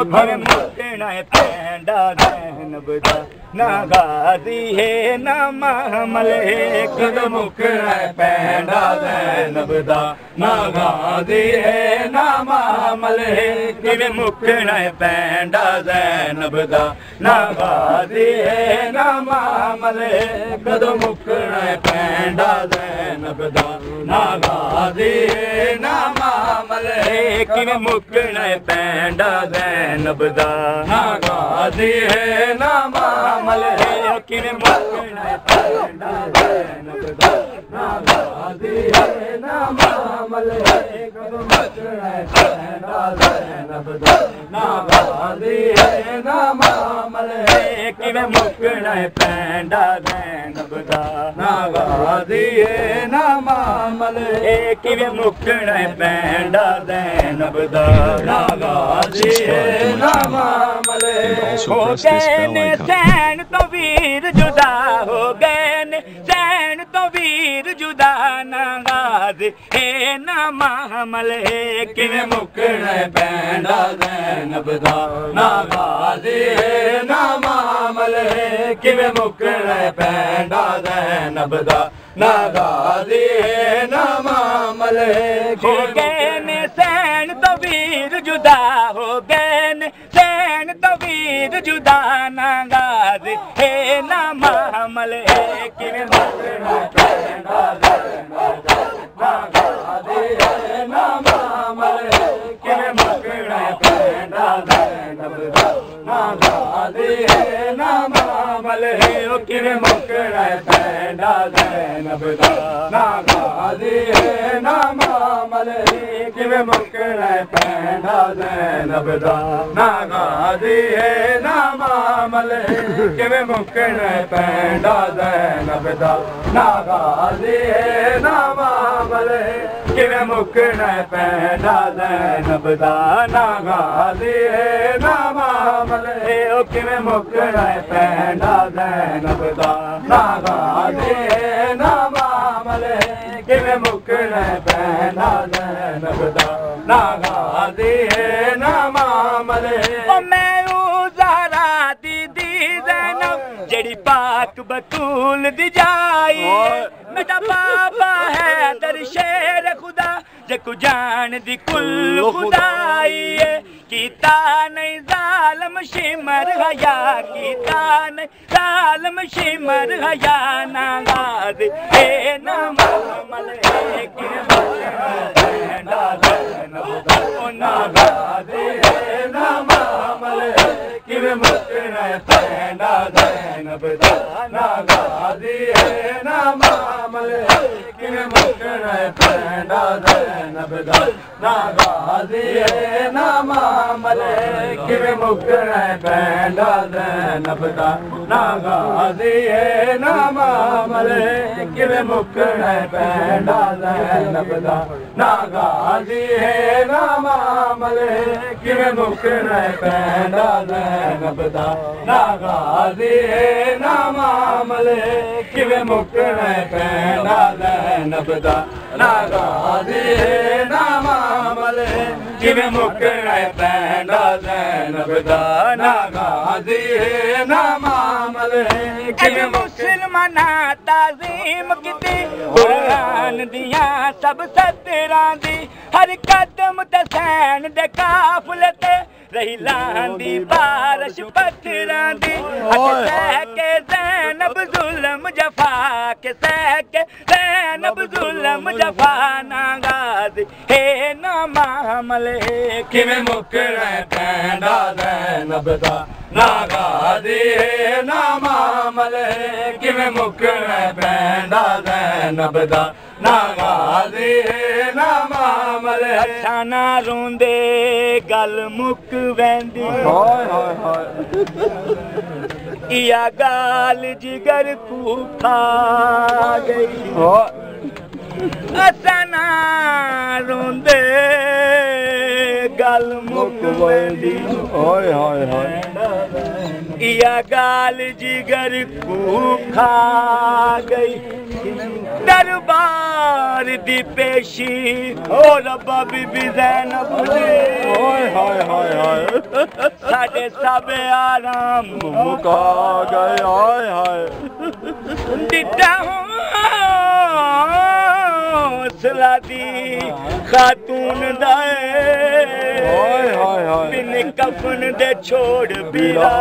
किवें मुकना है पैंडा ज़ैनब दा ना गाजी है ना मामल है किवें मुकना है पैंडा ज़ैनब दा ना गाजी है ना मामल है किवें मुकना है पैंडा ज़ैनब दा ना गाजी है ना मामल है कदों मुकना है पैंडा ज़ैनब दा ना गाजी है ना मामल है किवें मुकना है पैंडा ज़ैनब दा ना गाजी है ना मामल है किवें मुकना है पैंडा ज़ैनब दा ना गाजी है ना मामल है कदों मुकना है पैंडा ज़ैनब दा ना गाजी है ना मामल है किवें मुकना है पैंडा ज़ैनब दा ना गाजी है ना मामल है किवें मुकना है पैंडा ज़ैनब दा ना गाजी है ना मामल है हो गए ने सैन तो वीर जुदा हो गए ने सैन तो वीर जुदा ना गाजी है ना मामल है किवें मुकना है पैंडा ज़ैनब दा ना गाजी है ना मामल है किवें मुकना है पैंडा ज़ैनब दा ना गाजी है ना मामल है हो गए ने सैन तो वीर जुदा हो गए ने सैन तो वीर जुदा ना गाजी है ना मामल है किवें मुकना है पैंडा ज़ैनब दा ना गाजी है ना मामल है किवें मुकना है पैंडा ज़ैनब दा ना गाजी है ना मामल है किवें मुकना है पैंडा ज़ैनब दा ना गाजी है ना मामल है किवें मुकना है पैंडा ज़ैनब दा ना गाजी है ना मामल है किवें मुकना है पैंडा ज़ैनब दा ना गाजी है ना मामल है किवें मुकना है पैंडा ज़ैनब दा ना गाजी है ना मामल है किवें मुकना है पैंडा ज़ैनब दा ना गाजी है ना मामल है किवें मुकना है पैंडा ज़ैनब दा ना गाजी है ना मामल है मैं ज़हरा दीदी ज़ैनब जेड़ी पाक बतूल दी जाई मेरा बाबा है दर शेर खुदा जकु जान दी कुल खुदाई कीता नहीं जालम शिमर हया कीता नहीं जालम शिमर हया ना गाजी है ना मामल है किवें पैंडा ज़ैनब दा ना गाजी है ना मामल है किवें मुकना है पैंडा ज़ैनब दा ना गाजी है ना मामल है किवें मुकना है पैंडा ज़ैनब दा ना गाजी है ना मामल है किवें मुकना है पैंडा ज़ैनब दा ना गाजी है ना मामल है किवें मुकना है पैंडा ज़ैनब दा ना गाजी है ना मामल है किवें मुकना है पैंडा ज़ैनब दा ना गाजी है ना मामल है किवें मुकना है पैंडा ज़ैनब दा ना गाजी है ना मामल है किवें मुकना है पैंडा ज़ैनब दा ना गाजी है ना मामल है किवें मुसलमाना ताज़ीम कीती कुरान दियां सब सतरां दी हर कदम ते सैन दे काफले ते रही लांदी बारिश पत्थरां दी सह के ज़ैनब जुल्म जफा के सह के ज़ैनब जुल्म जफा ना गाजी है ना मामल है किवें मुकना है पैंडा ज़ैनब दा ना गाजी है ना मामल है किवें मुकना है पैंडा ज़ैनब दा ना गाजी है ना मामल है अच्छा ना रोंदे गल मुक वैंदी इया गाल जिगर को खा गई अच्छा ना रोंदे गल मुक वैंदी इया गाल जिगर को खा गई दरबार दी पेशी ओ रब्बा बीबी ज़ैनब जी हाय हाय हाय हाय साडे सब आराम मुका गए हाय हाय दिता हौसला दी खातून दाए हाय हाय हाय बिन कफन दे छोड़ बिरा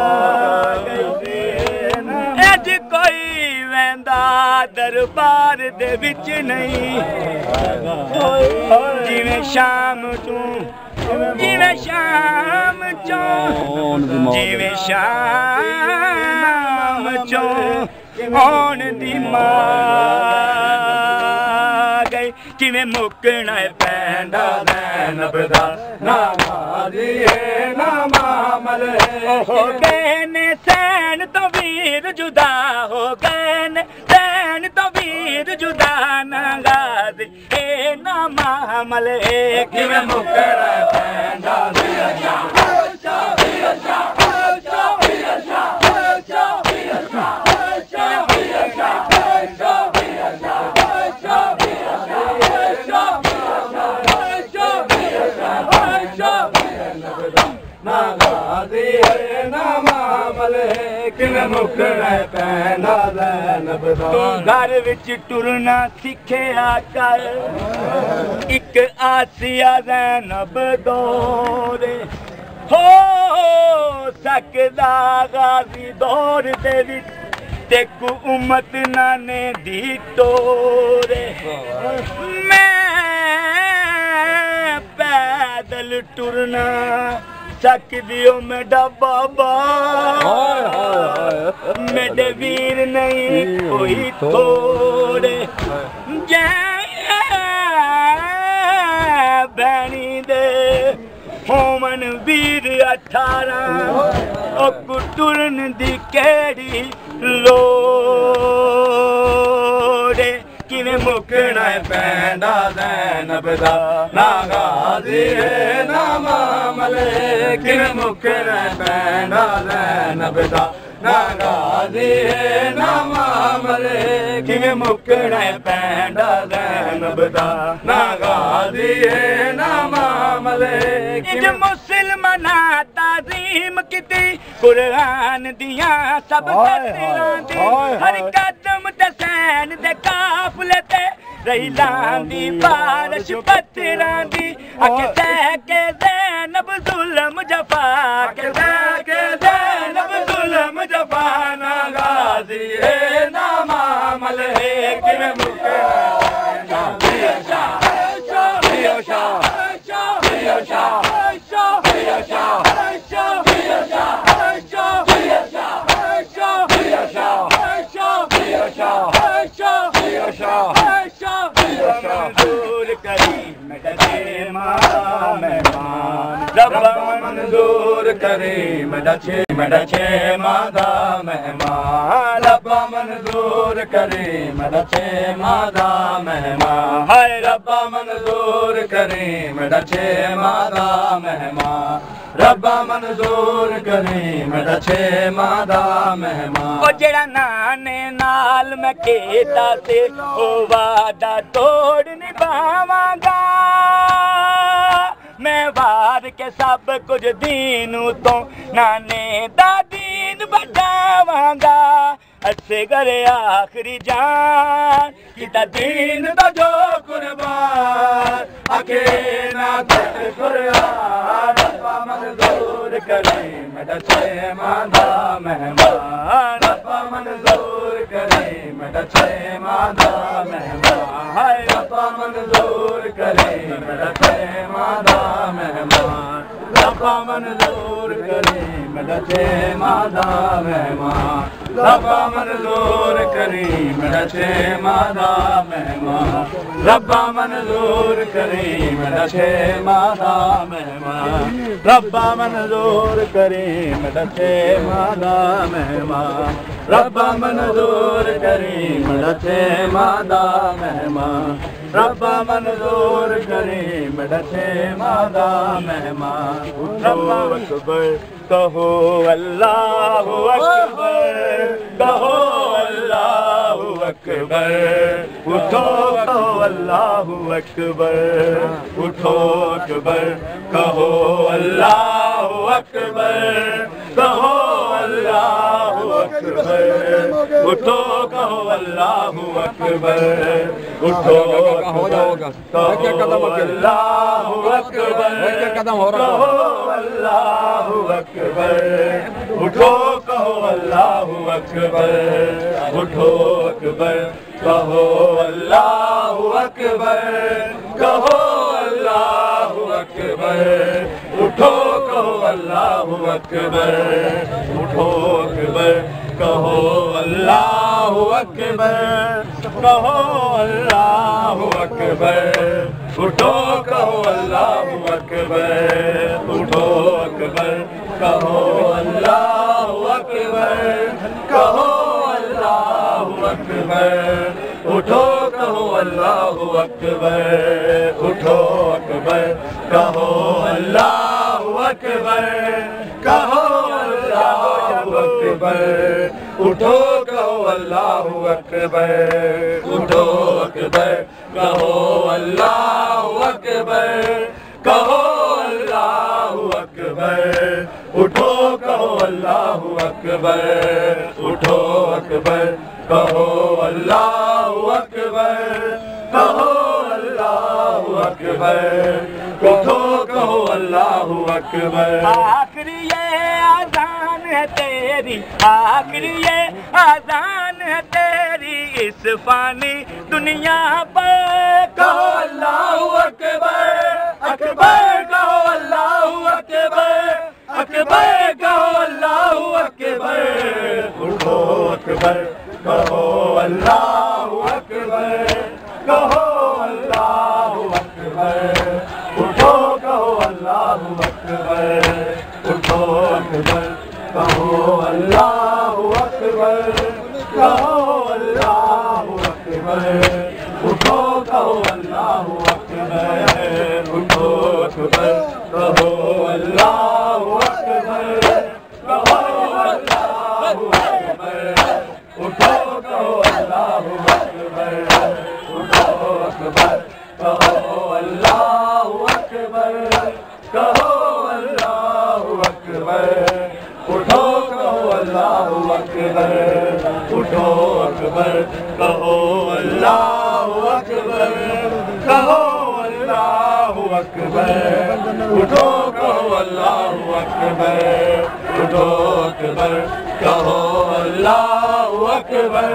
अज कोई वेंदा दरबार दे विच नहीं जिवें शाम तू जिवें शाम चों जिवें शाम चों होण दी मां गई किवें मुकना पैंदा ज़ैनब दा ना गाज़ी है ना मामल हो गए ने सैन तो वीर जुदा हो गए ने सैन तो वीर जुदा ना गाज़ी है ना मामल किवें मुकना पैंदा ना गाज़ी है ना मामल किवें मुकना पैंदा ज़ैनब दा तू घर विच टुरना सिखिया कर इक आसिया ज़ैनब दौरे हो सकदा गाज़ी दौर दे विच ते कु उम्मत नाने दी तोरे मैं पैदल टुरना सकदियो मेरा बाबा मेरे वीर नहीं कोई थोड़े भैनी दे होमन वीर 18 ओ कुटुरन दी केड़ी लोड़े किवें मुकना पैंदा ज़ैनब दा ना गाज़ी है ना मामल किवें मुकना पैंदा ज़ैनब दा ना गाज़ी है ना मामल किवें मुकना पैंदा ज़ैनब दा ना गाज़ी है ना मामल इज मुसलमाना ताज़ीम किती कुरान दियां सब सतरां दी हर कदम ते सैन दे काफले ते रहीलां दी बारिश पत्थरां दी अके के ज़ैनब ज़ुल्म जफा के ज़ैनब ज़ुल्म जफा ना गाज़ी है ना मामल है किवें मुकना मंजूर करी रब्बा मंजूर करे मेरा छे मादा मेहमान रब्बा मंजूर करे मेरा छे मादा मेहमान हाय रब्बा मंजूर करे मेरा छे मादा मेहमान रब्बा मंजूर करे मेरा छे मादा मेहमान ओ जेड़ा नाने नाल मैं कीता सी ओ वादा तोड़ निभावांगा मैं वार के सब कुछ दीनू तो नाने दा दीन बढ़ावांगा अच्छे करे आखिरी जान किता दीन दा जो कुर्बान आखे ना तेरे कुर्बान रब्बा मंजूर करे मेरा छे मादा मेहमान रब्बा मंजूर करे मेरा छे मादा मेहमान हाय रब्बा मंजूर करे मेरा छे मादा मेहमान रब्बा मंजूर करे मेरा छे मादा मेहमान रब्बा मंजूर करे मेरा छे मादा मेहमान रब्बा मंजूर करे मेरा छे मादा मेहमान रब्बा मंजूर करे मेरा छे मादा मेहमान रब्बा मंजूर करे मेरा छे मादा मेहमान रब्बा मंजूर करे मेरा छे मादा मेहमान रब्बा अकबर कहो अल्लाहु अकबर कहो अल्लाहु अकबर अकबर, उठो कहो अल्लाहु अकबर, उठो अकबर कहो अल्लाहु अकबर, कहो अल्लाहु अकबर, उठो कहो अल्लाहु अकबर, उठो अकबर कहो अल्लाहु अकबर, कहो अल्लाहु अकबर, उठो कहो अल्लाहु अकबर, उठो अकबर कहो अल्लाहु अकबर, कहो अल्लाहु अकबर, उठो कहो अल्लाहु अकबर, उठो अकबर कहो अल्लाहु अकबर, कहो अल्लाहु अकबर, उठो कहो अल्लाहु अकबर, उठो अकबर कहो अल्लाहु अकबर, कहो अल्लाहु अकबर, उठो कहो अल्लाहु अकबर, उठो अकबर कहो अल्लाहु अकबर, कहो अल्लाहु अकबर, उठो कहो अल्लाहु अकबर, उठो अकबर कहो अल्लाहु अकबर, कहो अल्लाहु अकबर, उठो कहो अल्लाहु अकबर, उठो अकबर कहो अल्लाहु अकबर, कहो अल्लाहु अकबर, उठो कहो अल्लाहु अकबर। आखिरी ये आज़ान है तेरी, आखिरी ये आज़ान है तेरी इस फानी दुनिया पर, कहो अल्लाहु अकबर, अकबर कहो अल्लाहु अकबर, अकबर कहो अल्लाहु अकबर, उठो अकबर कहो अल्लाहु अकबर, कहो अल्लाहु अकबर, उठो कहो अल्लाहु अकबर, उठो अकबर कहो अल्लाहु अकबर, कहो अल्लाहु अकबर, उठो कहो अल्लाहु अकबर, उठो अकबर कहो अल्लाहु अकबर, कहो अल्लाहु अकबर, उठो कहो अल्लाहु अकबर, उठो अकबर कहो अल्लाहु अकबर, कहो अल्लाहु अकबर, उठो कहो अल्लाहु अकबर, उठो अकबर कहो अल्लाहु अकबर, कहो अल्लाहु अकबर, उठो कहो अल्लाहु अकबर, उठो अकबर कहो अल्लाहु अकबर,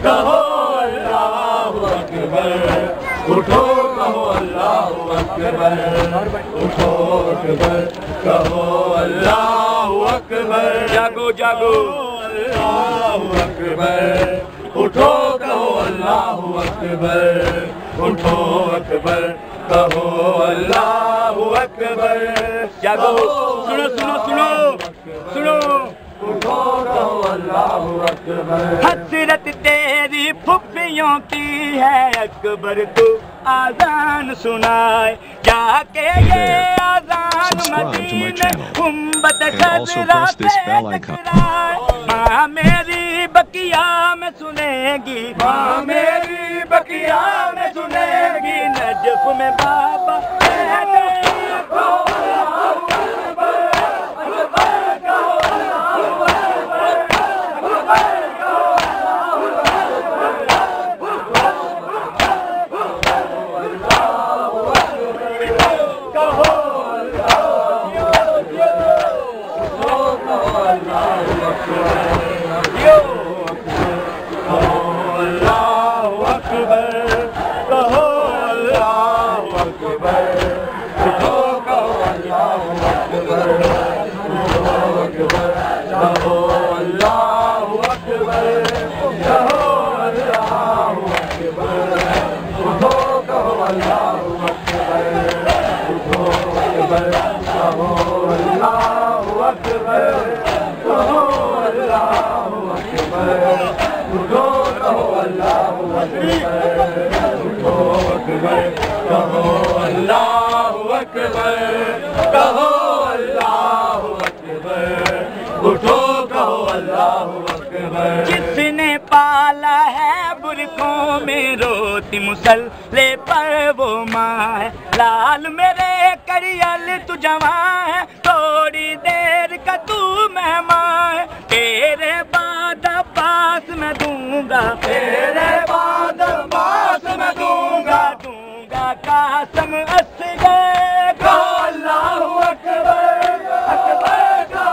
कहो अल्लाहु अकबर, उठो कहो अल्लाहु अकबर, उठो अकबर कहो अल्लाहु अकबर, जागो जागो अल्लाहु अकबर, उठो कहो अल्लाहु अकबर, उठो अकबर कहो अल्लाहु अकबर, जागो सुनो सुनो सुनो सुनो, उठो कहो अल्लाहु अकबर। हसरत तेरी फुफियों की है अकबर को आज़ान सुनाए, जाके ये आज़ान मदीने गुंबद खजरा पे टकराए, माँ मेरी बकिया में सुनेगी, माँ मेरी बकिया में सुनेगी, नजफ में बाबा जिसने पाला है बुरी में रोती मुसल्ले पर वो माँ है। लाल मेरे करियल तू जवां है, थोड़ी देर का तू मेहमान है। तेरे बाद पास मैं दूंगा, तेरे बाद पास मैं दूंगा, दूंगा कासम असगर को। अल्लाहु अकबर अकबर को,